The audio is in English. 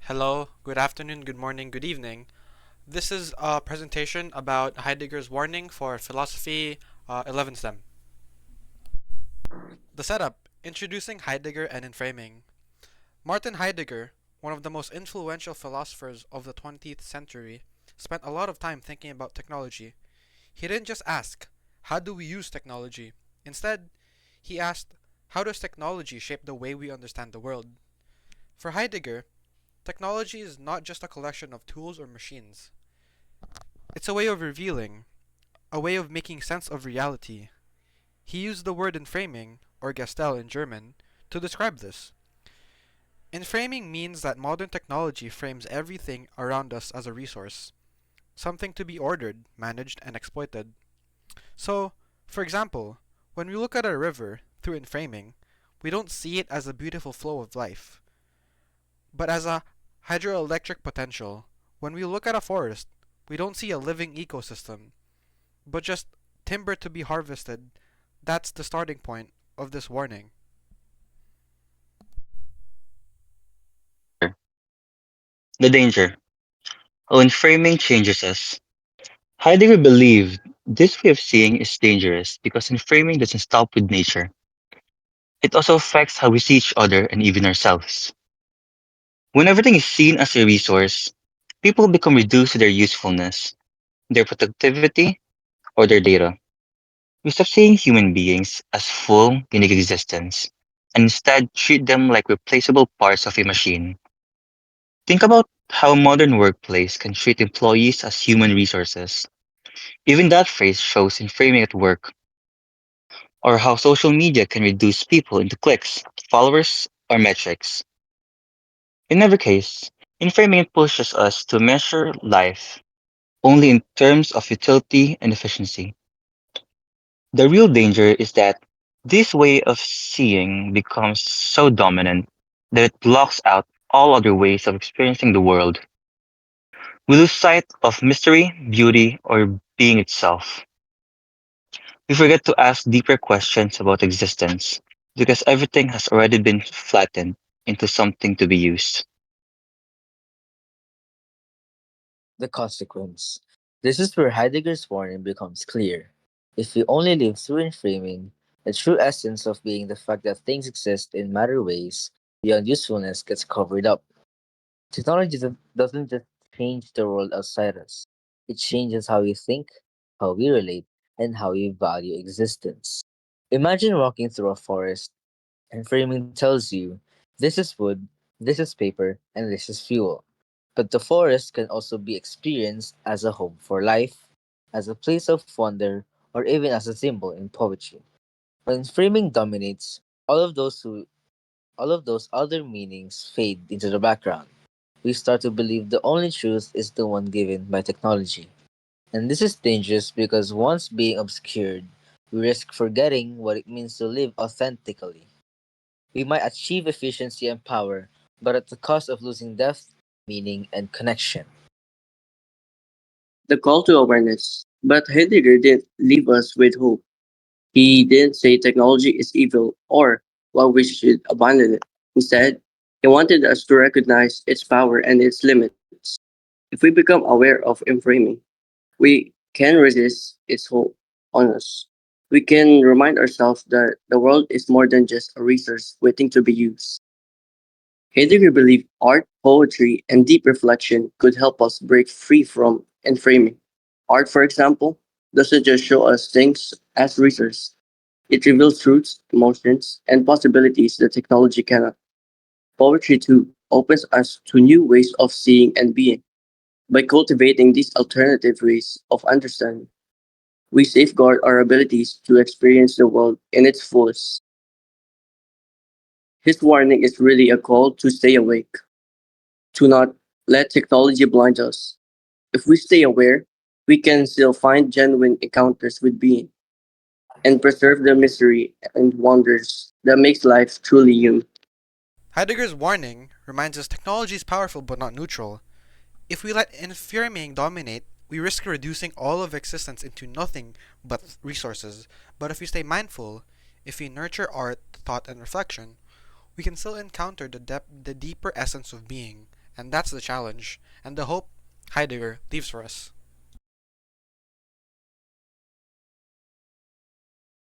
Hello, good afternoon, good morning, good evening. This is a presentation about Heidegger's Warning for Philosophy 11th Sem. The setup, introducing Heidegger and inframing. Martin Heidegger, one of the most influential philosophers of the 20th century, spent a lot of time thinking about technology. He didn't just ask, how do we use technology? Instead, he asked, how does technology shape the way we understand the world? For Heidegger, technology is not just a collection of tools or machines. It's a way of revealing, a way of making sense of reality. He used the word enframing, or Gestell in German, to describe this. Enframing means that modern technology frames everything around us as a resource, something to be ordered, managed, and exploited. So, for example, when we look at a river through enframing, we don't see it as a beautiful flow of life, but as a hydroelectric potential. When we look at a forest, we don't see a living ecosystem, but just timber to be harvested. That's the starting point of this warning. The danger. When framing changes us. Heidegger believed this way of seeing is dangerous because framing doesn't stop with nature. It also affects how we see each other and even ourselves. When everything is seen as a resource, people become reduced to their usefulness, their productivity, or their data. We stop seeing human beings as full, unique existence, and instead treat them like replaceable parts of a machine. Think about how a modern workplace can treat employees as human resources. Even that phrase shows in framing at work, or how social media can reduce people into clicks, followers, or metrics. In every case, inframing pushes us to measure life only in terms of utility and efficiency. The real danger is that this way of seeing becomes so dominant that it blocks out all other ways of experiencing the world. We lose sight of mystery, beauty, or being itself. We forget to ask deeper questions about existence because everything has already been flattened into something to be used. The consequence. This is where Heidegger's warning becomes clear. If we only live through inframing, the true essence of being the fact that things exist in matter ways beyond usefulness gets covered up. Technology doesn't just change the world outside us, it changes how we think, how we relate, and how we value existence. Imagine walking through a forest and framing tells you this is wood, this is paper, and this is fuel. But the forest can also be experienced as a home for life, as a place of wonder, or even as a symbol in poetry. When framing dominates, all of those who all of those other meanings fade into the background. We start to believe the only truth is the one given by technology. And this is dangerous because once being obscured, we risk forgetting what it means to live authentically. We might achieve efficiency and power, but at the cost of losing depth, meaning, and connection. The call to awareness. But Heidegger didn't leave us with hope. He didn't say technology is evil or why we should abandon it. Instead, he wanted us to recognize its power and its limits. If we become aware of inframing, we can resist its hold on us. We can remind ourselves that the world is more than just a resource waiting to be used. Heidegger believed art, poetry, and deep reflection could help us break free from enframing. Art, for example, doesn't just show us things as resources. It reveals truths, emotions, and possibilities that technology cannot. Poetry, too, opens us to new ways of seeing and being. By cultivating these alternative ways of understanding, we safeguard our abilities to experience the world in its fullest. His warning is really a call to stay awake, to not let technology blind us. If we stay aware, we can still find genuine encounters with being and preserve the mystery and wonders that makes life truly human. Heidegger's warning reminds us technology is powerful but not neutral. If we let infirming dominate, we risk reducing all of existence into nothing but resources. But if we stay mindful, if we nurture art, thought, and reflection, we can still encounter the deeper essence of being, And that's the challenge, and the hope Heidegger leaves for us.